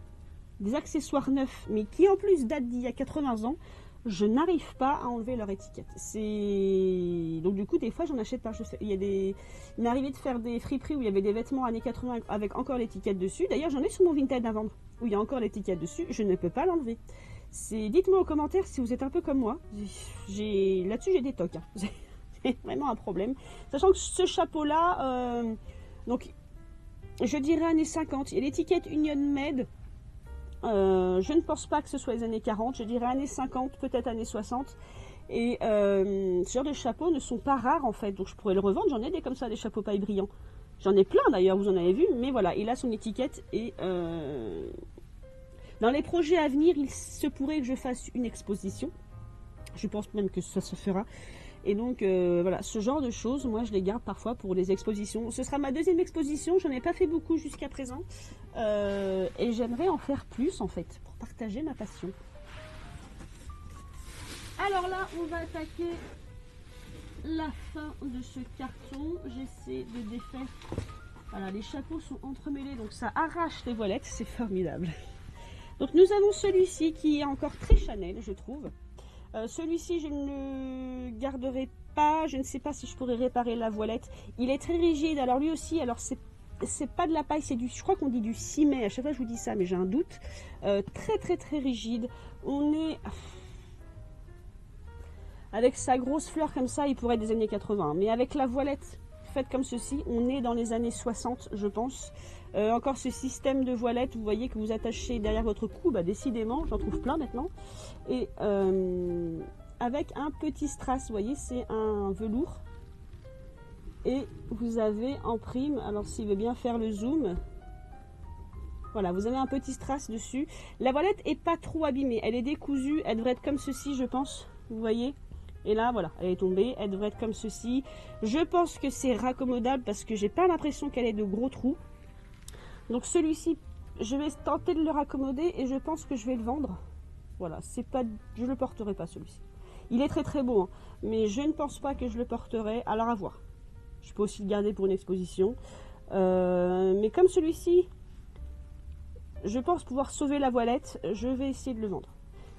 des accessoires neufs, mais qui en plus datent d'il y a 80 ans, je n'arrive pas à enlever leur étiquette. Donc du coup, des fois, j'en achète pas. Il m'est arrivé de faire des friperies où il y avait des vêtements années 80 avec encore l'étiquette dessus. D'ailleurs, j'en ai sur mon Vinted à vendre, où il y a encore l'étiquette dessus. Je ne peux pas l'enlever. Dites-moi en commentaire si vous êtes un peu comme moi. Là-dessus, j'ai des tocs. Hein. C'est vraiment un problème. Sachant que ce chapeau-là, donc, je dirais années 50. Il y a l'étiquette Union Made. Je ne pense pas que ce soit les années 40, je dirais années 50, peut-être années 60. Et ce genre de chapeaux ne sont pas rares en fait, donc je pourrais le revendre. J'en ai des comme ça, des chapeaux paille brillants. J'en ai plein d'ailleurs, vous en avez vu, mais voilà, il a son étiquette. Et dans les projets à venir, il se pourrait que je fasse une exposition. Je pense même que ça se fera. Et donc voilà, ce genre de choses, moi je les garde parfois pour les expositions. Ce sera ma deuxième exposition, j'en ai pas fait beaucoup jusqu'à présent. Et j'aimerais en faire plus en fait, pour partager ma passion. Alors là, on va attaquer la fin de ce carton. J'essaie de défaire. Voilà, les chapeaux sont entremêlés, donc ça arrache les voilettes, c'est formidable. Donc nous avons celui-ci qui est encore très Chanel, je trouve. Celui-ci, je ne le garderai pas. Je ne sais pas si je pourrais réparer la voilette. Il est très rigide. Alors lui aussi, alors c'est pas de la paille, c'est du, je crois qu'on dit du ciment. À chaque fois, je vous dis ça, mais j'ai un doute. Très rigide. On est avec sa grosse fleur comme ça, il pourrait être des années 80. Mais avec la voilette faite comme ceci, on est dans les années 60, je pense. Encore ce système de voilette, vous voyez que vous attachez derrière votre cou, bah décidément, j'en trouve plein maintenant. Et avec un petit strass, vous voyez, c'est un velours. Et vous avez en prime, alors s'il veut bien faire le zoom, voilà, vous avez un petit strass dessus. La voilette est pas trop abîmée, elle est décousue, elle devrait être comme ceci, je pense, vous voyez. Et là, voilà, elle est tombée, elle devrait être comme ceci. Je pense que c'est raccommodable parce que j'ai pas l'impression qu'elle ait de gros trous. Donc celui-ci, je vais tenter de le raccommoder et je pense que je vais le vendre. Voilà, c'est pas, je le porterai pas celui-ci. Il est très beau, hein, mais je ne pense pas que je le porterai. Alors à voir. Je peux aussi le garder pour une exposition. Mais comme celui-ci, je pense pouvoir sauver la voilette, je vais essayer de le vendre.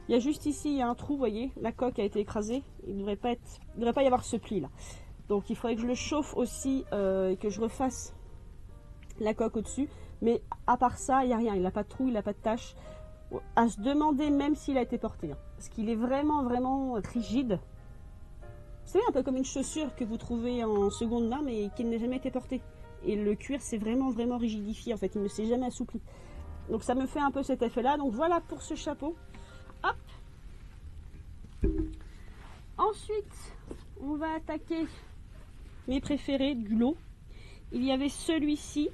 Il y a juste ici, il y a un trou, vous voyez, la coque a été écrasée. Il ne devrait pas y avoir ce pli là. Donc il faudrait que je le chauffe aussi et que je refasse la coque au-dessus. Mais à part ça, il n'y a rien. Il n'a pas de trou, il n'a pas de tache. À se demander même s'il a été porté. Hein. parce qu'il est vraiment, vraiment rigide. Vous savez, un peu comme une chaussure que vous trouvez en seconde main, mais qui n'a jamais été portée. Et le cuir, c'est vraiment, vraiment rigidifié, en fait, il ne s'est jamais assoupli. Donc ça me fait un peu cet effet-là. Donc voilà pour ce chapeau. Hop. Ensuite, on va attaquer mes préférés du lot. Il y avait celui-ci.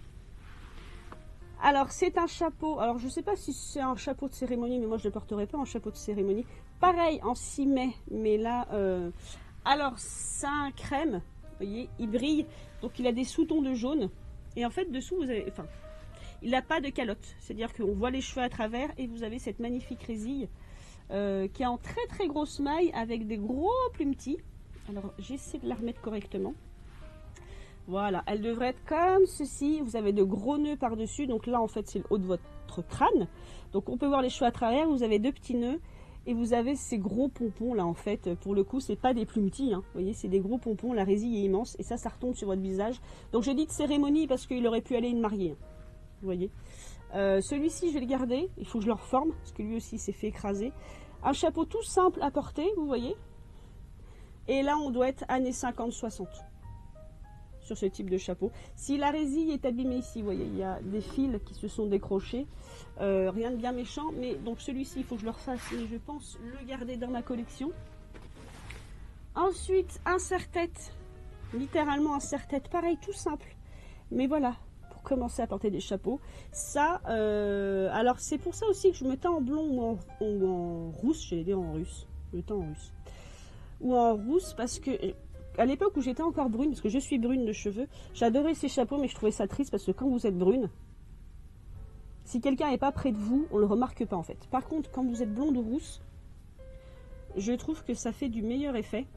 Alors, c'est un chapeau. Alors, je ne sais pas si c'est un chapeau de cérémonie, mais moi, je ne le porterai pas en chapeau de cérémonie. Pareil, en 6 mai, mais là... Alors, c'est un crème. Vous voyez, il brille. Donc, il a des sous-tons de jaune. Et en fait, dessous, vous avez... Enfin, il n'a pas de calotte. C'est-à-dire qu'on voit les cheveux à travers et vous avez cette magnifique résille qui est en très, très grosse maille avec des gros plumetis. Alors, j'essaie de la remettre correctement. Voilà, elle devrait être comme ceci. Vous avez de gros nœuds par-dessus. Donc là, en fait, c'est le haut de votre crâne. Donc, on peut voir les cheveux à travers. Vous avez 2 petits nœuds. Et vous avez ces gros pompons là, en fait. Pour le coup, c'est pas des plumetis. Hein. Vous voyez, c'est des gros pompons. La résille est immense. Et ça retombe sur votre visage. Donc, je dis de cérémonie parce qu'il aurait pu aller une mariée. Hein. Vous voyez. Celui-ci, je vais le garder. Il faut que je le reforme. Parce que lui aussi s'est fait écraser. Un chapeau tout simple à porter. Vous voyez. Et là, on doit être années 50-60. Sur ce type de chapeau. Si la résille est abîmée ici, vous voyez, il y a des fils qui se sont décrochés. Rien de bien méchant, mais donc celui-ci, il faut que je le refasse et je pense le garder dans ma collection. Ensuite, un serre-tête. Littéralement un serre-tête, pareil, tout simple. Mais voilà, pour commencer à porter des chapeaux. Ça, alors c'est pour ça aussi que je me teins en blond ou en rousse, j'allais dire en russe. Je me teins en russe. Ou en rousse parce que... À l'époque où j'étais encore brune, parce que je suis brune de cheveux, j'adorais ces chapeaux, mais je trouvais ça triste parce que quand vous êtes brune, si quelqu'un n'est pas près de vous, on ne le remarque pas en fait. Par contre, quand vous êtes blonde ou rousse, je trouve que ça fait du meilleur effet.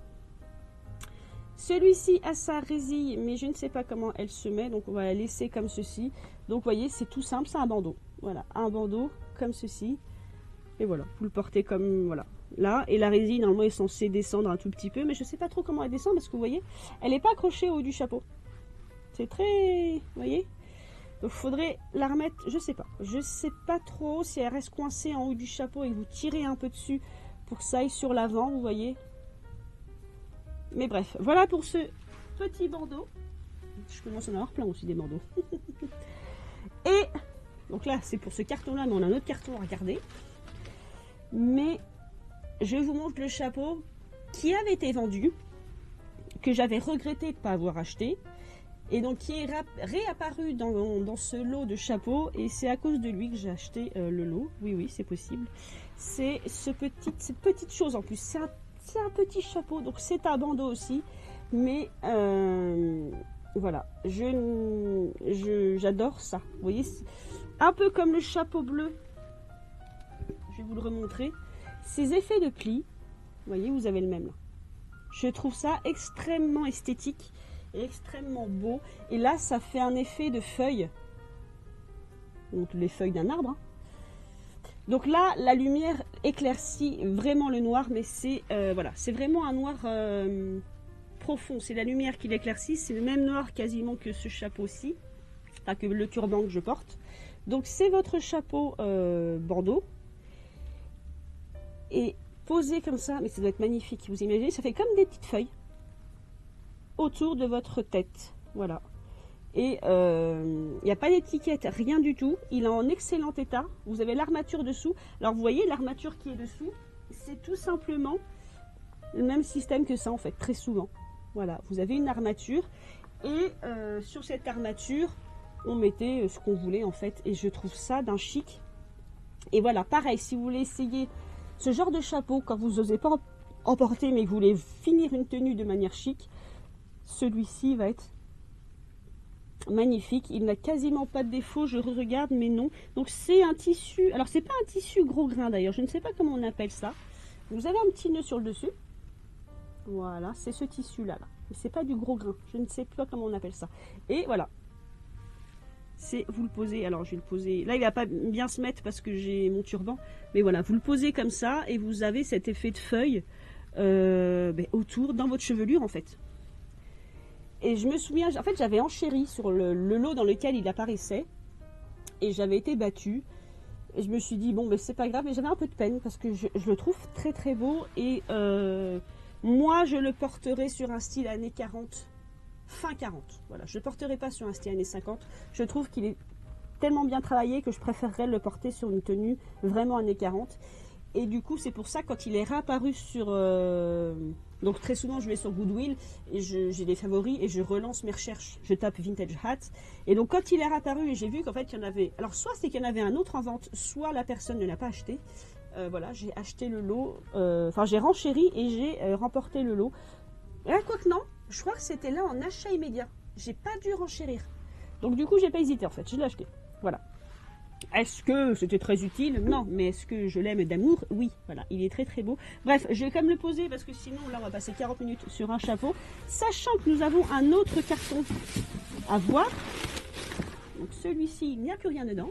Celui-ci a sa résille, mais je ne sais pas comment elle se met, donc on va la laisser comme ceci. Donc vous voyez, c'est tout simple, c'est un bandeau. Voilà, un bandeau comme ceci. Et voilà, vous le portez comme... voilà. Là, et la résille normalement est censée descendre un tout petit peu, mais je sais pas trop comment elle descend parce que vous voyez, elle n'est pas accrochée au haut du chapeau. C'est très, vous voyez, donc faudrait la remettre, je sais pas trop si elle reste coincée en haut du chapeau et que vous tirez un peu dessus pour que ça aille sur l'avant, vous voyez. Mais bref, voilà pour ce petit bandeau. Je commence à en avoir plein aussi des bandeaux. Et donc là, c'est pour ce carton-là, mais on a un autre carton à regarder. Mais je vous montre le chapeau qui avait été vendu, que j'avais regretté de ne pas avoir acheté, et donc qui est réapparu dans ce lot de chapeaux, et c'est à cause de lui que j'ai acheté le lot. Oui, oui, c'est possible. C'est cette petite chose en plus. C'est un petit chapeau, donc c'est un bandeau aussi, mais voilà, j'adore ça. Vous voyez, un peu comme le chapeau bleu. Je vais vous le remontrer. Ces effets de plis, vous voyez, vous avez le même là. Je trouve ça extrêmement esthétique et extrêmement beau. Et là, ça fait un effet de feuilles. Donc les feuilles d'un arbre. Hein. Donc là, la lumière éclaircit vraiment le noir, mais c'est voilà, c'est vraiment un noir profond. C'est la lumière qui l'éclaircit. C'est le même noir quasiment que ce chapeau-ci, enfin que le turban que je porte. Donc c'est votre chapeau bandeau. Et posé comme ça, mais ça doit être magnifique. Vous imaginez, ça fait comme des petites feuilles autour de votre tête. Voilà. Et il n'y a pas d'étiquette, rien du tout. Il est en excellent état. Vous avez l'armature dessous. Alors vous voyez, l'armature qui est dessous, c'est tout simplement le même système que ça en fait, très souvent. Voilà, vous avez une armature. Et sur cette armature, on mettait ce qu'on voulait en fait. Et je trouve ça d'un chic. Et voilà, pareil, si vous voulez essayer ce genre de chapeau, quand vous n'osez pas en porter, mais que vous voulez finir une tenue de manière chic, celui-ci va être magnifique. Il n'a quasiment pas de défaut, je regarde, mais non. Donc c'est un tissu, alors c'est pas un tissu gros grain d'ailleurs, je ne sais pas comment on appelle ça. Vous avez un petit nœud sur le dessus. Voilà, c'est ce tissu-là. Là. Mais c'est pas du gros grain, je ne sais pas comment on appelle ça. Et voilà. C'est vous le posez, alors je vais le poser, là il va pas bien se mettre parce que j'ai mon turban, mais voilà, vous le posez comme ça et vous avez cet effet de feuille autour, dans votre chevelure en fait. Et je me souviens, en fait j'avais enchéri sur le lot dans lequel il apparaissait et j'avais été battue Et je me suis dit, bon, mais c'est pas grave, mais j'avais un peu de peine parce que je le trouve très très beau. Et moi, je le porterai sur un style années 40, fin 40. Voilà, je ne le porterai pas sur un style années 50. Je trouve qu'il est tellement bien travaillé que je préférerais le porter sur une tenue vraiment années 40. Et du coup, c'est pour ça, quand il est réapparu sur... donc très souvent, je vais sur Goodwill et j'ai des favoris et je relance mes recherches. Je tape Vintage Hat. Et donc, quand il est réapparu et j'ai vu qu'en fait, il y en avait... Alors, soit c'est qu'il y en avait un autre en vente, soit la personne ne l'a pas acheté. Voilà, j'ai acheté le lot. Enfin, j'ai renchéri et j'ai remporté le lot. Et là, quoique non, je crois que c'était là en achat immédiat. J'ai pas dû renchérir. Donc, du coup, j'ai pas hésité en fait. Je l'ai acheté. Voilà. Est-ce que c'était très utile? Non, mais est-ce que je l'aime d'amour? Oui, voilà, il est très très beau. Bref, je vais quand même le poser parce que sinon, là, on va passer 40 minutes sur un chapeau. Sachant que nous avons un autre carton à voir. Donc celui-ci, il n'y a plus rien dedans.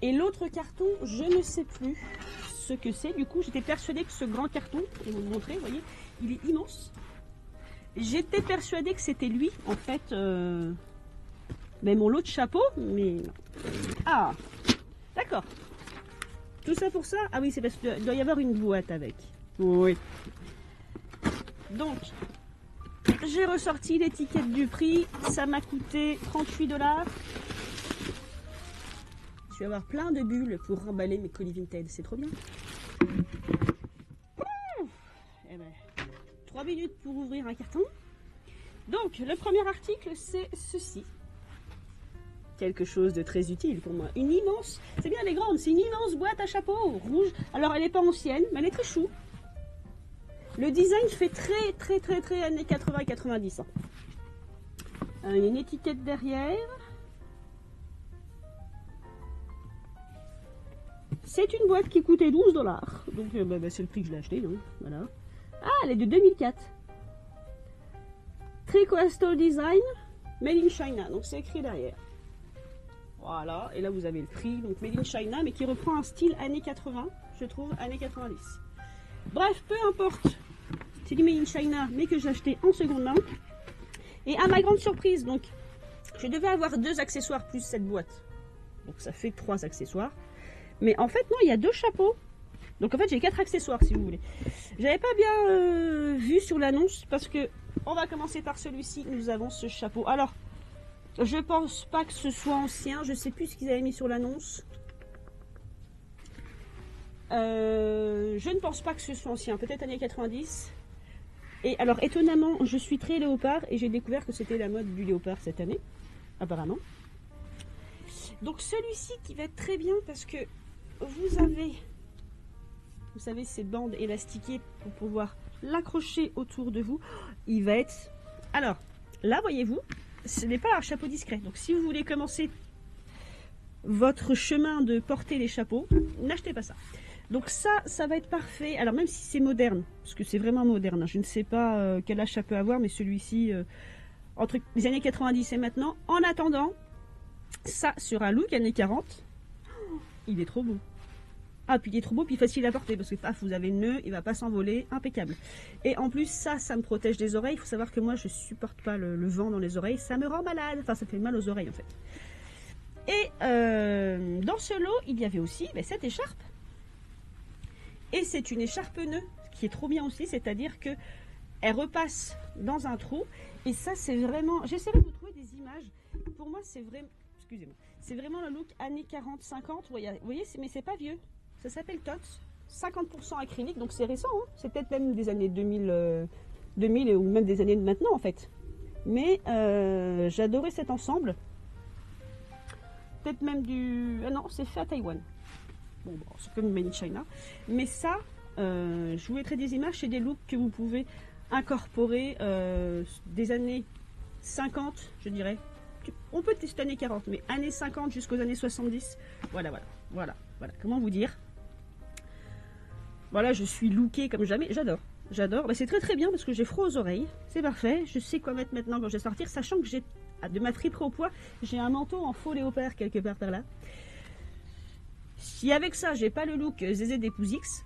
Et l'autre carton, je ne sais plus ce que c'est. Du coup, j'étais persuadée que ce grand carton, je vais vous le montrer, vous voyez, il est immense. J'étais persuadée que c'était lui, en fait... Mais mon lot de chapeau, mais... Ah, d'accord. Tout ça pour ça? Ah oui, c'est parce qu'il doit y avoir une boîte avec. Oui. Donc, j'ai ressorti l'étiquette du prix. Ça m'a coûté 38 $. Je vais avoir plein de bulles pour remballer mes colis Vinted. C'est trop bien. Eh ben, 3 minutes pour ouvrir un carton. Donc, le premier article, c'est ceci. Quelque chose de très utile pour moi. Une immense, c'est bien, elle est grande, c'est une immense boîte à chapeau rouge. Alors elle n'est pas ancienne, mais elle est très chou. Le design fait très années 80 et 90. Il y a une étiquette derrière. C'est une boîte qui coûtait 12 $. Donc c'est le prix que je l'ai acheté. Donc, voilà. Ah, elle est de 2004. Tri-Coastal Design, Made in China. Donc c'est écrit derrière. Voilà, et là vous avez le prix, donc Made in China, mais qui reprend un style années 80, je trouve, années 90. Bref, peu importe, c'est du Made in China, mais que j'ai acheté en seconde main. Et à ma grande surprise, donc, je devais avoir 2 accessoires plus cette boîte. Donc ça fait 3 accessoires. Mais en fait, non, il y a 2 chapeaux. Donc en fait, j'ai 4 accessoires, si vous voulez. J'avais pas bien vu sur l'annonce, parce que, on va commencer par celui-ci, nous avons ce chapeau. Alors, je pense pas que ce soit ancien, je sais plus ce qu'ils avaient mis sur l'annonce. Je ne pense pas que ce soit ancien, peut-être années 90. Et alors étonnamment, je suis très léopard et j'ai découvert que c'était la mode du léopard cette année, apparemment. Donc celui-ci qui va être très bien parce que vous savez ces bandes élastiquées pour pouvoir l'accrocher autour de vous. Il va être... Alors, là voyez-vous, ce n'est pas un chapeau discret. Donc si vous voulez commencer votre chemin de porter les chapeaux, n'achetez pas ça. Donc ça va être parfait. Alors même si c'est moderne, parce que c'est vraiment moderne, hein, je ne sais pas quel âge ça peut avoir, mais celui-ci, entre les années 90 et maintenant, en attendant, ça sur un look années 40, il est trop beau. Ah, puis il est trop beau, puis facile à porter, parce que paf, vous avez le nœud, il va pas s'envoler, impeccable. Et en plus, ça me protège des oreilles. Il faut savoir que moi, je supporte pas le vent dans les oreilles, ça me rend malade, enfin, ça fait mal aux oreilles, en fait. Et dans ce lot, il y avait aussi cette écharpe. Et c'est une écharpe nœud, qui est trop bien aussi, c'est-à-dire que elle repasse dans un trou. Et ça, c'est vraiment... J'essaierai de vous trouver des images. Pour moi, c'est vraiment... Excusez-moi. C'est vraiment le look années 40-50. Vous voyez, mais c'est pas vieux. Ça s'appelle TOTS, 50% acrylique, donc c'est récent, hein. C'est peut-être même des années 2000 ou même des années de maintenant en fait. Mais j'adorais cet ensemble. Peut-être même du... Ah non, c'est fait à Taïwan. Bon, c'est comme Made in China. Mais ça, je vous mettrai des images, c'est des looks que vous pouvez incorporer des années 50, je dirais. On peut tester années 40, mais années 50 jusqu'aux années 70. Voilà. Comment vous dire? Voilà, je suis lookée comme jamais. J'adore. C'est très bien parce que j'ai froid aux oreilles. C'est parfait. Je sais quoi mettre maintenant quand je vais sortir, sachant que j'ai de ma friperie au poids, j'ai un manteau en faux léopard quelque part par là. Si avec ça, j'ai pas le look Zézé d'Épouse X,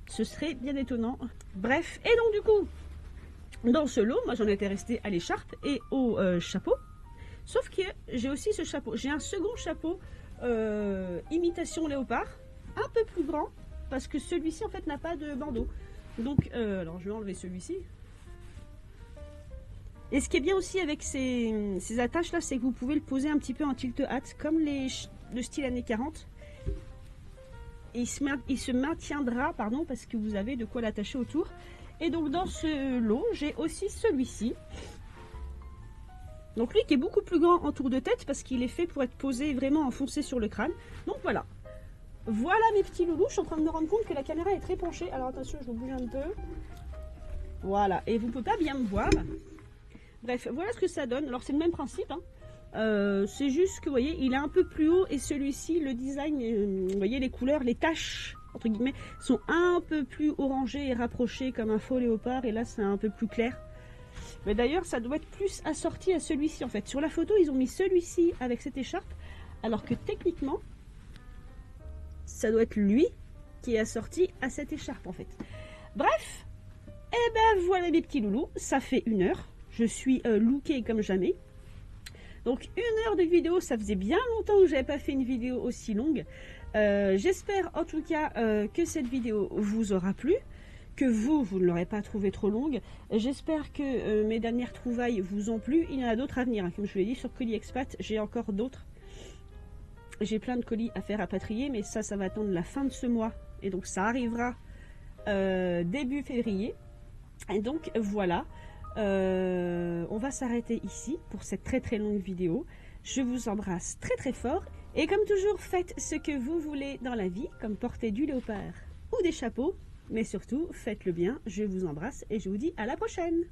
ce serait bien étonnant. Bref, et donc du coup, dans ce lot, moi j'en étais restée à l'écharpe et au chapeau. Sauf que j'ai aussi ce chapeau. J'ai un second chapeau imitation léopard, un peu plus grand, parce que celui-ci en fait n'a pas de bandeau. Donc, alors je vais enlever celui-ci. Et ce qui est bien aussi avec ces attaches là, c'est que vous pouvez le poser un petit peu en tilt hat, comme le style années 40. Et il se maintiendra, pardon, parce que vous avez de quoi l'attacher autour. Et donc dans ce lot, j'ai aussi celui-ci. Donc lui qui est beaucoup plus grand en tour de tête, parce qu'il est fait pour être posé vraiment enfoncé sur le crâne. Donc voilà. Voilà mes petits loulous, je suis en train de me rendre compte que la caméra est très penchée. Alors attention, je vous bouge un peu. Voilà, et vous ne pouvez pas bien me voir. Bref, voilà ce que ça donne. Alors c'est le même principe, hein. C'est juste que vous voyez, il est un peu plus haut et celui-ci, le design, vous voyez les couleurs, les taches entre guillemets, sont un peu plus orangées et rapprochées comme un faux léopard, et là c'est un peu plus clair. Mais d'ailleurs ça doit être plus assorti à celui-ci en fait. Sur la photo ils ont mis celui-ci avec cette écharpe, alors que techniquement ça doit être lui qui est assorti à cette écharpe en fait. Bref, et ben voilà mes petits loulous, ça fait 1 heure. Je suis lookée comme jamais. Donc 1 heure de vidéo, ça faisait bien longtemps que j'avais pas fait une vidéo aussi longue. J'espère en tout cas que cette vidéo vous aura plu, que vous ne l'aurez pas trouvée trop longue. J'espère que mes dernières trouvailles vous ont plu. Il y en a d'autres à venir, hein. Comme je vous l'ai dit sur Colis Expat, j'ai encore d'autres. J'ai plein de colis à faire rapatrier, mais ça va attendre la fin de ce mois. Et donc ça arrivera début février. Et donc voilà. On va s'arrêter ici pour cette très longue vidéo. Je vous embrasse très fort et comme toujours faites ce que vous voulez dans la vie, comme porter du léopard ou des chapeaux, mais surtout faites le bien. Je vous embrasse et je vous dis à la prochaine.